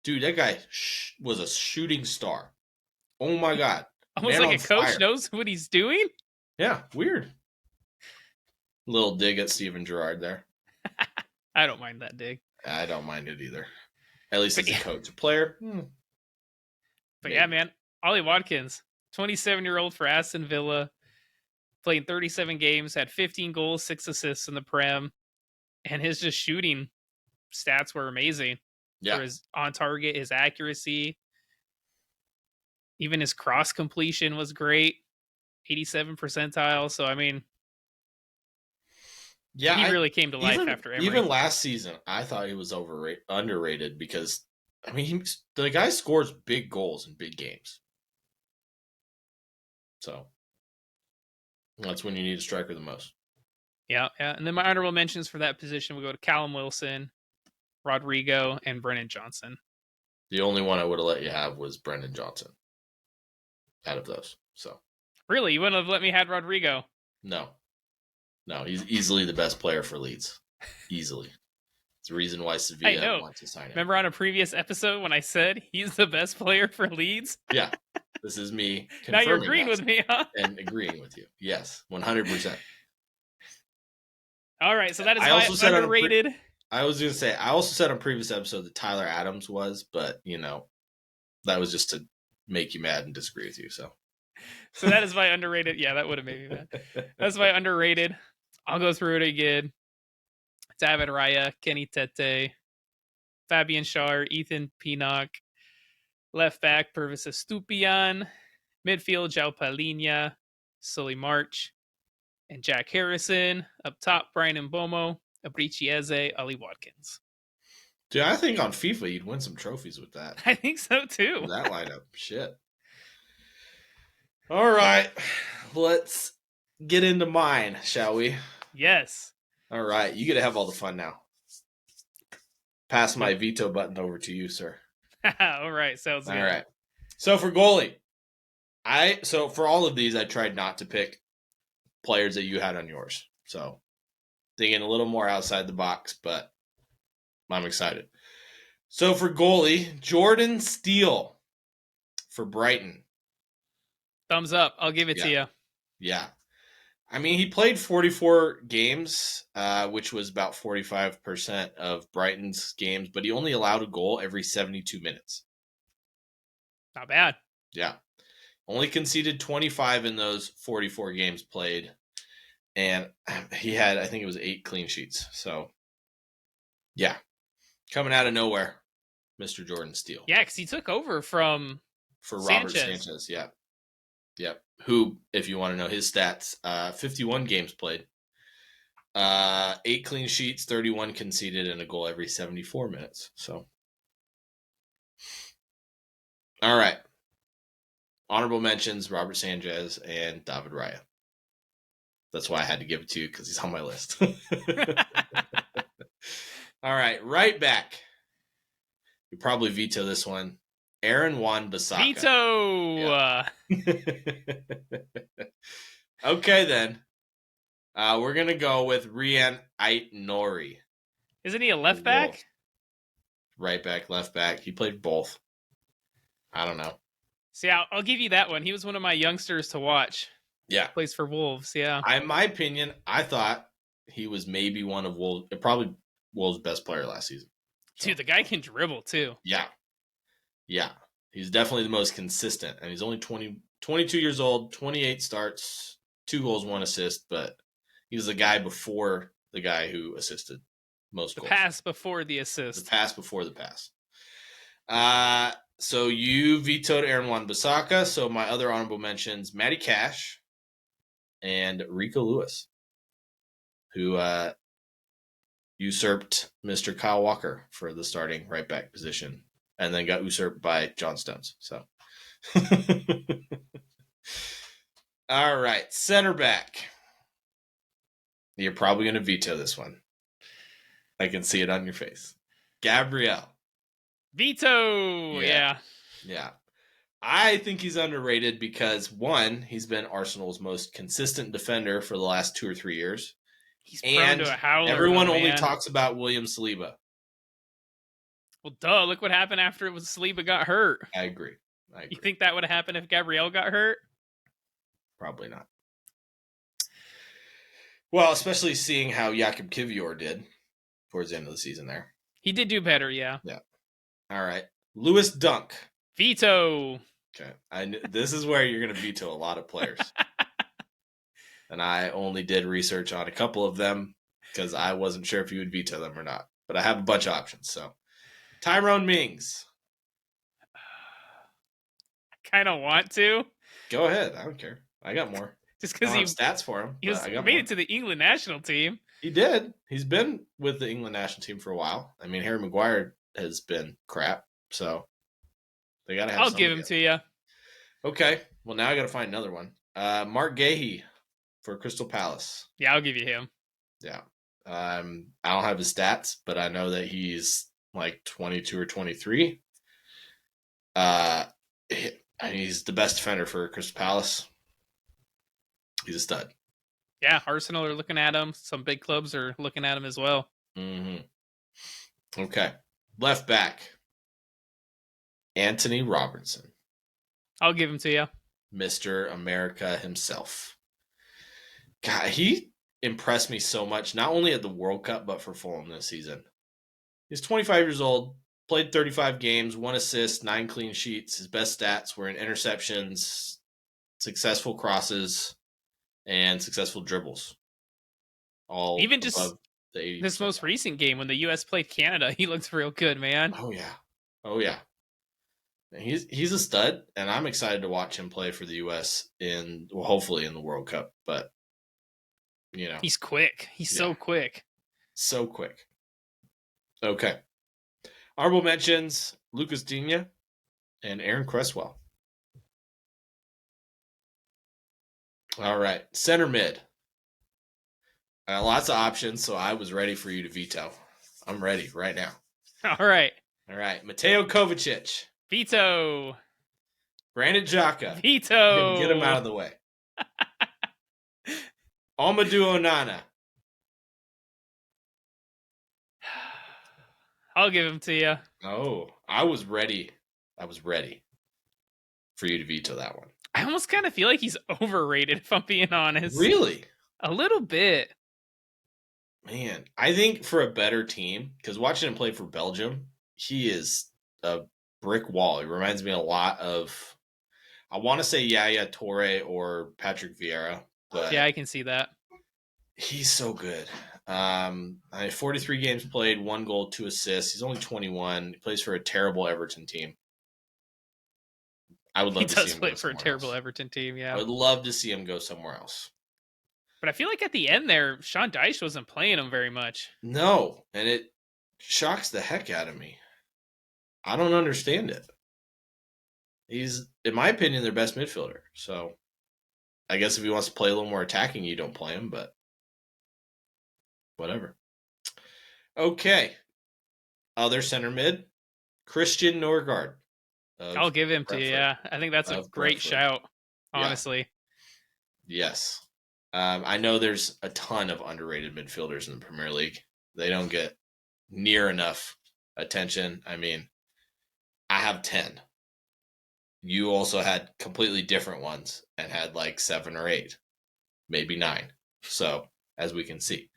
dude, that guy was a shooting star. Oh my God. Almost like a coach knows what he's doing. Yeah, weird. Little dig at Steven Gerrard there. I don't mind that dig. I don't mind it either. At least as a coach. A player. But yeah, man. Ollie Watkins, 27-year-old for Aston Villa. Played 37 games, had 15 goals, 6 assists in the Prem. And his just shooting stats were amazing. Yeah. For his on target, his accuracy. Even his cross completion was great. 87 percentile. So, I mean, yeah, he really came to life after Emery. Even last season, I thought he was underrated because, I mean, the guy scores big goals in big games. So, that's when you need a striker the most. Yeah. And then my honorable mentions for that position will go to Callum Wilson, Rodrigo, and Brennan Johnson. The only one I would have let you have was Brennan Johnson out of those. So, really? You wouldn't have let me have Rodrigo? No, he's easily the best player for Leeds. Easily. It's the reason why Sevilla wants to sign him. Remember on a previous episode when I said he's the best player for Leeds? Yeah. This is me confirming now you're agreeing with me, huh? And agreeing with you. Yes, 100%. All right, so that is my underrated. I was going to say, I also said on previous episode that Tyler Adams was, but, that was just to make you mad and disagree with you, so. So that is my underrated. Yeah, that would have made me mad. That's my underrated. I'll go through it again. David Raya, Kenny Tete, Fabian Schär, Ethan Pinnock, left back Pervis Estupiñán, midfield João Palhinha, Sully March, and Jack Harrison. Up top, Brian Mbomo, Abrichi Eze, Ollie Watkins. Dude, I think on FIFA you'd win some trophies with that. I think so too. With that lineup. Shit. All right. Let's get into mine, shall we? Yes. All right. You get to have all the fun now. Pass my veto button over to you, sir. All right. Sounds good. All right. So for goalie, for all of these, I tried not to pick players that you had on yours. So thinking a little more outside the box, but I'm excited. So for goalie, Jordan Steele for Brighton. Thumbs up. I'll give it to you. Yeah. I mean, he played 44 games, which was about 45% of Brighton's games, but he only allowed a goal every 72 minutes. Not bad. Yeah. Only conceded 25 in those 44 games played. And he had, I think it was 8 clean sheets. So, yeah. Coming out of nowhere, Mr. Jordan Steele. Yeah, because he took over for Robert Sanchez. Yeah. Yep. Who, if you want to know his stats, 51 games played. 8 clean sheets, 31 conceded, and a goal every 74 minutes. So, all right. Honorable mentions, Robert Sanchez and David Raya. That's why I had to give it to you, because he's on my list. All right, right back. You probably veto this one. Aaron Wan-Bissaka. Veto! Yeah. Okay, then. We're going to go with Rian Ait-Nouri. Isn't he a left back? Right back, left back. He played both. I don't know. See, I'll give you that one. He was one of my youngsters to watch. Yeah. Plays for Wolves, yeah. In my opinion, I thought he was maybe one of Wolves, probably Wolves' best player last season. So. Dude, the guy can dribble, too. Yeah. Yeah. He's definitely the most consistent. And he's only 22 years old, 28 starts, 2 goals, 1 assist, but he's the guy before the guy who assisted most goals. The pass before the assist. The pass before the pass. So you vetoed Aaron Wan-Bissaka. So my other honorable mentions, Matty Cash and Rico Lewis, who usurped Mr. Kyle Walker for the starting right back position and then got usurped by John Stones. So, all right, center back. You're probably going to veto this one. I can see it on your face. Gabriel. Veto! Yeah. I think he's underrated because, one, he's been Arsenal's most consistent defender for the last 2 or 3 years. He's prone to a howler. Everyone only talks about William Saliba. Well, duh. Look what happened after Saliba got hurt. I agree. You think that would have happened if Gabriel got hurt? Probably not. Well, especially seeing how Jakub Kivior did towards the end of the season there. He did do better, yeah. Yeah. All right. Lewis Dunk. Veto. Okay. This is where you're going to veto a lot of players. And I only did research on a couple of them because I wasn't sure if you would veto them or not. But I have a bunch of options. So, Tyrone Mings. I kind of want to. Go ahead. I don't care. I got more. Just because he stats for him. He made it to the England national team. He did. He's been with the England national team for a while. I mean, Harry Maguire has been crap. So, they got to have I'll give him to you. Okay. Well, now I got to find another one. Mark Gahey for Crystal Palace. Yeah, I'll give you him. Yeah. I don't have his stats, but I know that he's like 22 or 23. He's the best defender for Crystal Palace. He's a stud. Yeah, Arsenal are looking at him. Some big clubs are looking at him as well. Mm-hmm. Okay. Left back. Anthony Robertson. I'll give him to you. Mr. America himself. God, he impressed me so much, not only at the World Cup, but for Fulham this season. He's 25 years old, played 35 games, 1 assist, 9 clean sheets. His best stats were in interceptions, successful crosses, and successful dribbles. All even just this most recent game when the U.S. played Canada, he looks real good, man. Oh yeah. He's a stud, and I'm excited to watch him play for the U.S. hopefully in the World Cup. But he's quick. He's so quick. So quick. Okay. Honorable mentions: Lucas Digne and Aaron Cresswell. All right, center mid. Lots of options, so I was ready for you to veto. I'm ready right now. All right. Mateo Kovacic. Veto. Brandon Xhaka. Veto. Get him out of the way. Amadou Onana. I'll give him to you. Oh, I was ready. I was ready for you to veto that one. I almost kind of feel like he's overrated, if I'm being honest. Really? A little bit. Man, I think for a better team, because watching him play for Belgium, he is a brick wall. He reminds me a lot of, I want to say Yaya Toure or Patrick Vieira, but yeah, I can see that. He's so good. 43 games played, 1 goal, 2 assists. He's only 21. He plays for a terrible Everton team. I would love to see him play go for a terrible Everton team, yeah. I would love to see him go somewhere else. But I feel like at the end there, Sean Dyche wasn't playing him very much. No, and it shocks the heck out of me. I don't understand it. He's, in my opinion, their best midfielder. So I guess if he wants to play a little more attacking, you don't play him, but whatever. Okay. Other center mid, Christian Norgard. I'll give him to you, yeah. I think that's a great shout, honestly. Yeah. Yes. I know there's a ton of underrated midfielders in the Premier League. They don't get near enough attention. I mean, I have 10. You also had completely different ones and had like 7 or 8, maybe 9. So, as we can see.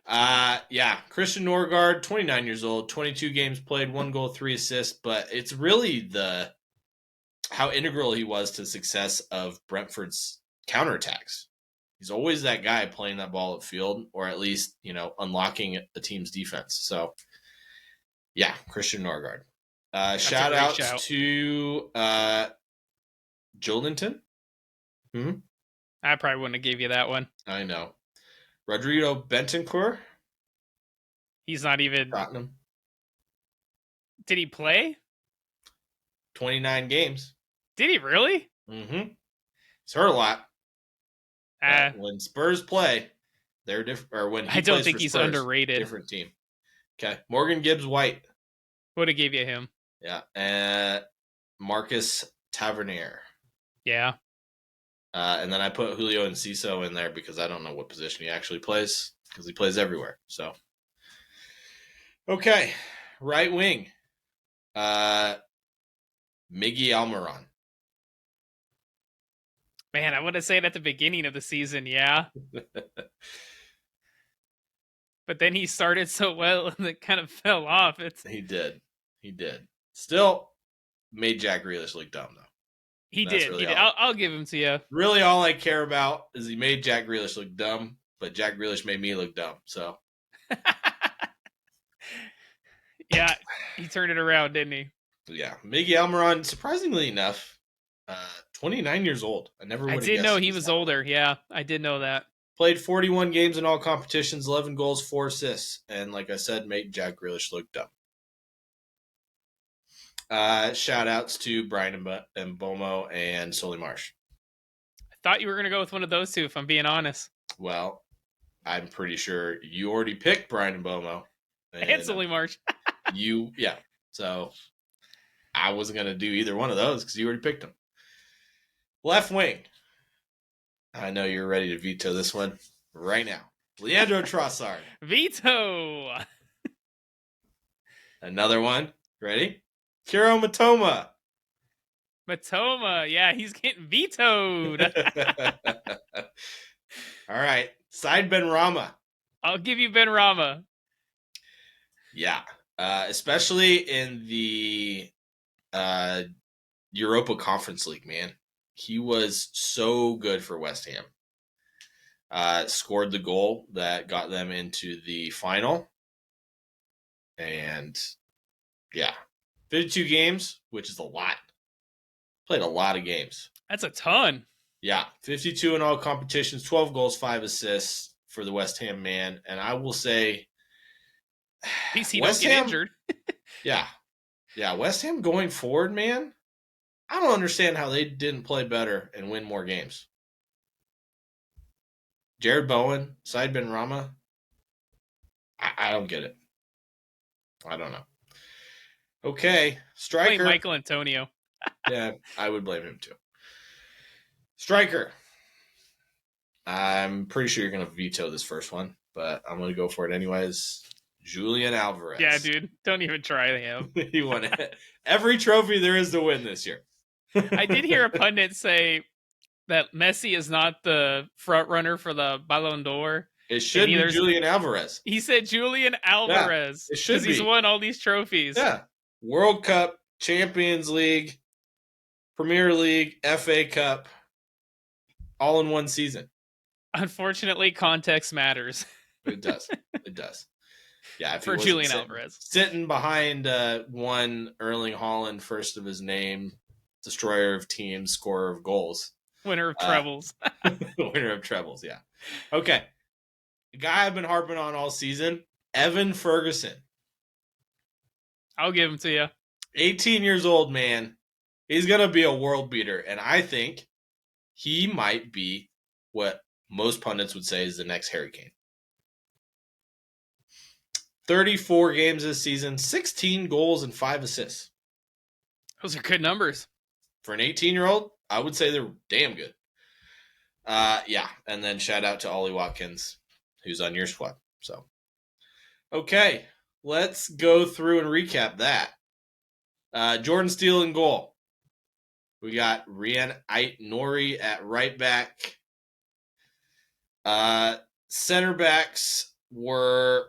Yeah, Christian Norgard, 29 years old, 22 games played, 1 goal, 3 assists, but it's really how integral he was to the success of Brentford's counterattacks. He's always that guy playing that ball at field, or at least, unlocking the team's defense. So, yeah, Christian Norgard. Shout outs to Joelinton. I probably wouldn't have gave you that one. I know. Rodrigo Bentancur. He's not even. Tottenham. Did he play? 29 games. Did he really? Mm-hmm. He's hurt a lot. When Spurs play, they're different. Or when I don't think he's underrated. Different team. Okay, Morgan Gibbs White. Would have gave you him. Yeah, Marcus Tavernier. Yeah. And then I put Julio Enciso in there because I don't know what position he actually plays because he plays everywhere. So, okay, right wing, Miggy Almiron. Man, I would have said at the beginning of the season, yeah. But then he started so well and it kind of fell off. He did. Still made Jack Grealish look dumb, though. He did. Really he did. I'll give him to you. Really, all I care about is he made Jack Grealish look dumb, but Jack Grealish made me look dumb. So, yeah, he turned it around, didn't he? Yeah, Miggy Almiron, surprisingly enough, 29 years old. I did know he was older. Yeah, I did know that. Played 41 games in all competitions, 11 goals, 4 assists, and like I said, made Jack Grealish look dumb. Shout outs to Brian Mbomo and Solly Marsh. I thought you were going to go with one of those two, if I'm being honest. Well, I'm pretty sure you already picked Brian Mbomo. And Solly Marsh. So I wasn't going to do either one of those because you already picked them. Left wing. I know you're ready to veto this one right now. Leandro Trossard. Veto. Another one. Ready? Kiro Matoma. Yeah, he's getting vetoed. All right. Side Benrahma. I'll give you Benrahma. Yeah. Especially in the Europa Conference League, man. He was so good for West Ham. Scored the goal that got them into the final. And, yeah. 52 games, which is a lot. Played a lot of games. That's a ton. Yeah. 52 in all competitions, 12 goals, 5 assists for the West Ham man. And I will say... At least he don't get injured. Yeah. Yeah, West Ham going forward, man, I don't understand how they didn't play better and win more games. Jared Bowen, Said Benrahma, I don't get it. I don't know. Okay, striker. Blame Michael Antonio. Yeah, I would blame him too. Striker. I'm pretty sure you're going to veto this first one, but I'm going to go for it anyways. Julian Alvarez. Yeah, dude. Don't even try him. He won every trophy there is to win this year. I did hear a pundit say that Messi is not the front runner for the Ballon d'Or. It should be Julian Alvarez. He said Julian Alvarez. Yeah, it should be. Because he's won all these trophies. Yeah. World Cup, Champions League, Premier League, FA Cup, all in one season. Unfortunately, context matters. It does. It does. Yeah, if for Julian Alvarez. Sitting behind one Erling Haaland, first of his name, destroyer of teams, scorer of goals. Winner of trebles. Winner of trebles, yeah. Okay. The guy I've been harping on all season, Evan Ferguson. I'll give him to you. 18 years old, man. He's going to be a world beater, and I think he might be what most pundits would say is the next Harry Kane. 34 games this season, 16 goals and 5 assists. Those are good numbers. For an 18-year-old, I would say they're damn good. Yeah, and then shout out to Ollie Watkins, who's on your squad. So, okay, let's go through and recap that. Jordan Steele in goal. We got Rian Ait-Nouri at right back. Center backs were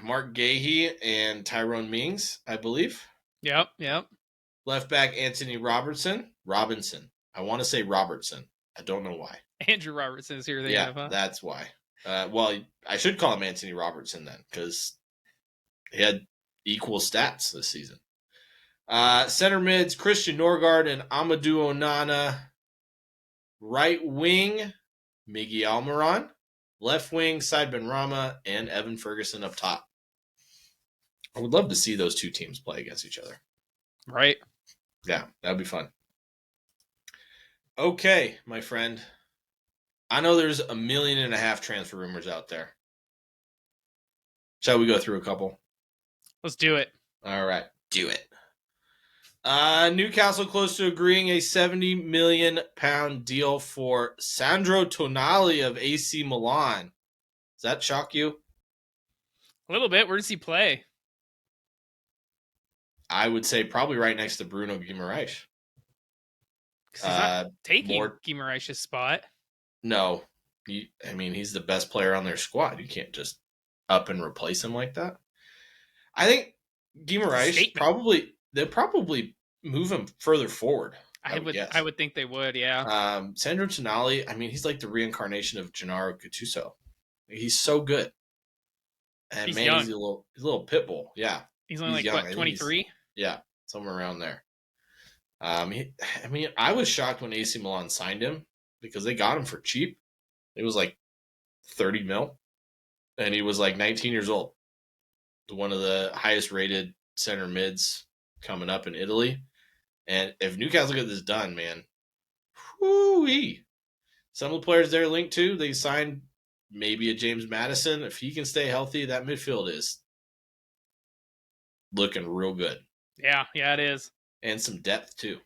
Mark Gahey and Tyrone Mings, I believe. Yep. Left back, Anthony Robinson. I want to say Robertson. I don't know why. Andrew Robertson is here. That's why. Well, I should call him Anthony Robertson then, because he had equal stats this season. Center mids, Christian Norgard and Amadou Onana. Right wing, Miggy Almiron. Left wing, Said Benrahma and Evan Ferguson up top. I would love to see those two teams play against each other. Right. Yeah, that would be fun. Okay, my friend. I know there's 1.5 million transfer rumors out there. Shall we go through a couple? Let's do it. All right, do it. Newcastle close to agreeing a £70 million deal for Sandro Tonali of AC Milan. Does that shock you? A little bit. Where does he play? I would say probably right next to Bruno Guimaraes. Because he's not taking Guimaraes' spot. No. He's the best player on their squad. You can't just up and replace him like that. I think Guimaraes they'll probably move him further forward. I would think they would, yeah. Sandro Tonali, he's like the reincarnation of Gennaro Gattuso. He's so good. And he's young. He's a little pit bull. Yeah. He's only 23? Yeah, somewhere around there. I was shocked when AC Milan signed him because they got him for cheap. It was like 30 mil. And he was like 19 years old. One of the highest rated center mids coming up in Italy. And if Newcastle get this done, man, whoo-wee. Some of the players they're linked to, they signed maybe a James Maddison. If he can stay healthy, that midfield is looking real good. Yeah, it is. And some depth, too.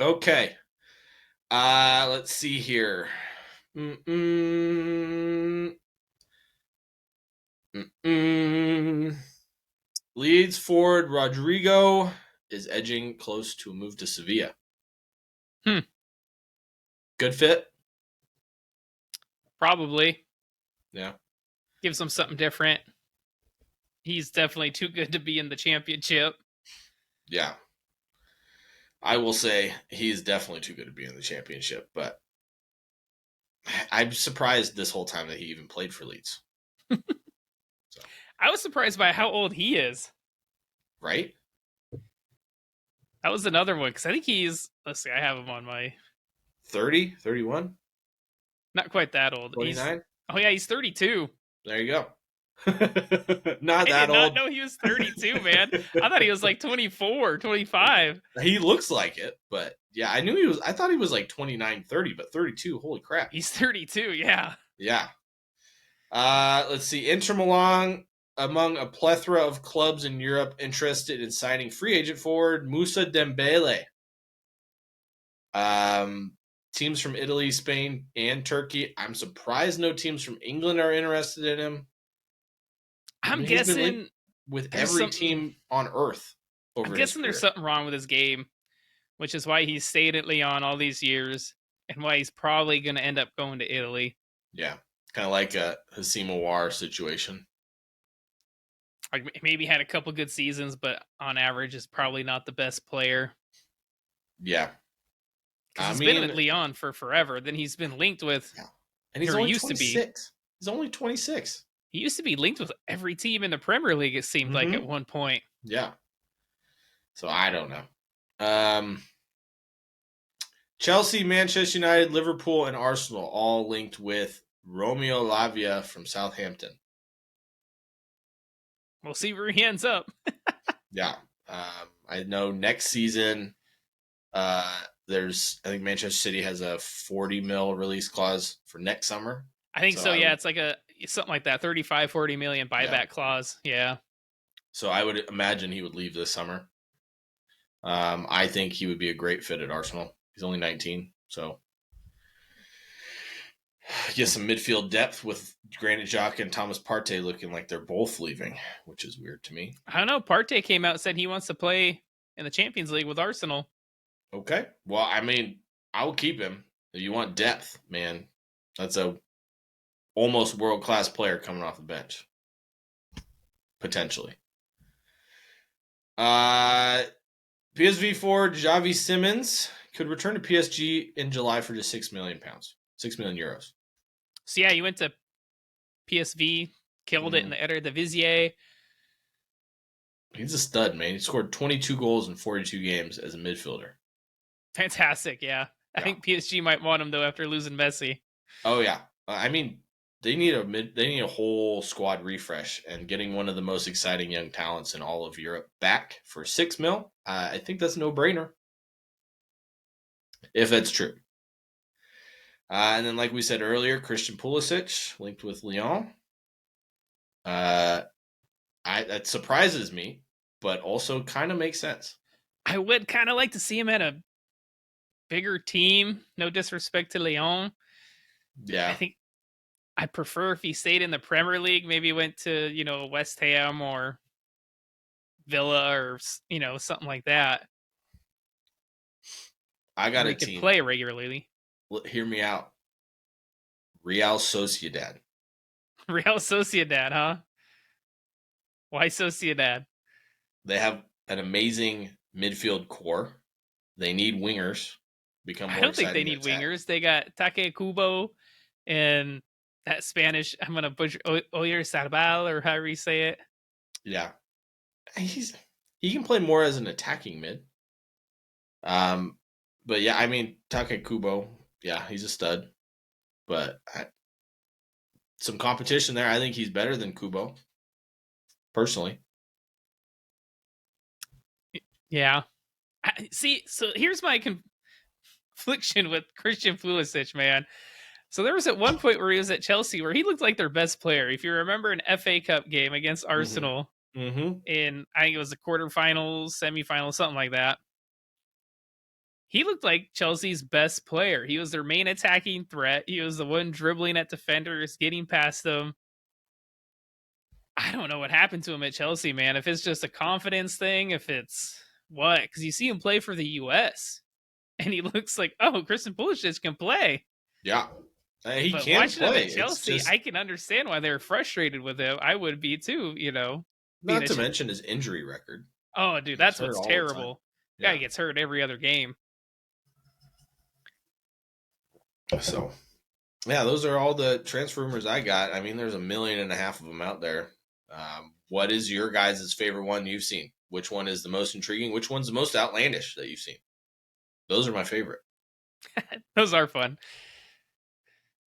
Okay. Let's see here. Leeds forward Rodrigo is edging close to a move to Sevilla. Good fit? Probably. Yeah. Gives him something different. He's definitely too good to be in the championship. Yeah. I will say he's definitely too good to be in the championship, but I'm surprised this whole time that he even played for Leeds. So. I was surprised by how old he is. Right? That was another one, because I think let's see, I have him on my... 30? 31? Not quite that old. 29? He's 32. There you go. I did not know he was 32, man. I thought he was like 24, 25. He looks like it, but yeah, I thought he was like 29, 30, but 32, holy crap. He's 32, yeah. Yeah. Let's see. Inter Milan, among a plethora of clubs in Europe interested in signing free agent forward Moussa Dembele. Teams from Italy, Spain, and Turkey. I'm surprised no teams from England are interested in him. I'm guessing with every team on earth. I'm guessing there's something wrong with his game, which is why he stayed at Lyon all these years and why he's probably going to end up going to Italy. Yeah, kind of like a Hasim Aouar situation. Like maybe had a couple good seasons, but on average is probably not the best player. Yeah. Because he's been with Lyon for forever. Then he's been linked with... Yeah. And he's only 26. He's only 26. He used to be linked with every team in the Premier League, it seemed like, at one point. Yeah. So I don't know. Chelsea, Manchester United, Liverpool, and Arsenal all linked with Romeo Lavia from Southampton. We'll see where he ends up. Yeah. I know next season, I think Manchester City has a 40 mil release clause for next summer. I think so. Yeah, it's like something like that, 35, 40 million buyback clause. Yeah. So I would imagine he would leave this summer. I think he would be a great fit at Arsenal. He's only 19, so get some midfield depth with Granit Xhaka and Thomas Partey looking like they're both leaving, which is weird to me. I don't know. Partey came out and said he wants to play in the Champions League with Arsenal. Okay. Well, I mean, I will keep him. If you want depth, man, that's a almost world-class player coming off the bench. Potentially. PSV forward Xavi Simons could return to PSG in July for just €6 million. €6 million. So yeah, you went to PSV, killed it in the Eredivisie. He's a stud, man. He scored 22 goals in 42 games as a midfielder. Fantastic, yeah. I think PSG might want him though after losing Messi. Oh yeah, I mean they need a whole squad refresh, and getting one of the most exciting young talents in all of Europe back for $6 million. I think that's a no-brainer. If that's true. And then, like we said earlier, Christian Pulisic linked with Lyon. That surprises me, but also kind of makes sense. I would kind of like to see him at a bigger team. No disrespect to Lyon. Yeah. I think I'd prefer if he stayed in the Premier League, maybe went to, West Ham or Villa or, something like that. I got a team. Could play regularly. Hear me out. Real Sociedad. Real Sociedad, huh? Why Sociedad? They have an amazing midfield core. They need wingers. I don't think they need wingers. They got Take Kubo and that Spanish, I'm going to butcher, Oyarzabal or however you say it. Yeah. He can play more as an attacking mid. But yeah, I mean, Take Kubo, yeah, he's a stud. But some competition there. I think he's better than Kubo, personally. Yeah. See, so here's my confliction with Christian Pulisic, man. So there was at one point where he was at Chelsea where he looked like their best player. If you remember an FA Cup game against Arsenal in, I think it was the quarterfinals, semifinals, something like that. He looked like Chelsea's best player. He was their main attacking threat. He was the one dribbling at defenders, getting past them. I don't know what happened to him at Chelsea, man. If it's just a confidence thing, if it's what? Because you see him play for the U.S. and he looks like, oh, Christian Pulisic can play. Yeah. He can play. At Chelsea, I can understand why they're frustrated with him. I would be too, Not to mention his injury record. Oh, dude, that's what's terrible. Guy gets hurt every other game. So, yeah, those are all the transfer rumors I got. I mean, there's 1.5 million of them out there. What is your guys' favorite one you've seen? Which one is the most intriguing? Which one's the most outlandish that you've seen? Those are my favorite. Those are fun.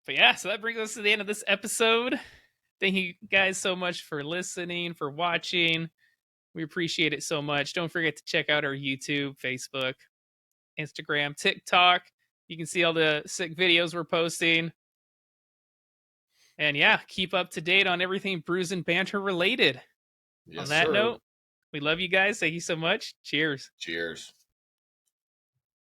But yeah, so that brings us to the end of this episode. Thank you guys so much for listening, for watching. We appreciate it so much. Don't forget to check out our YouTube, Facebook, Instagram, TikTok. You can see all the sick videos we're posting. And yeah, keep up to date on everything Brews and Banter related. Yes, on that note, we love you guys. Thank you so much. Cheers. Cheers.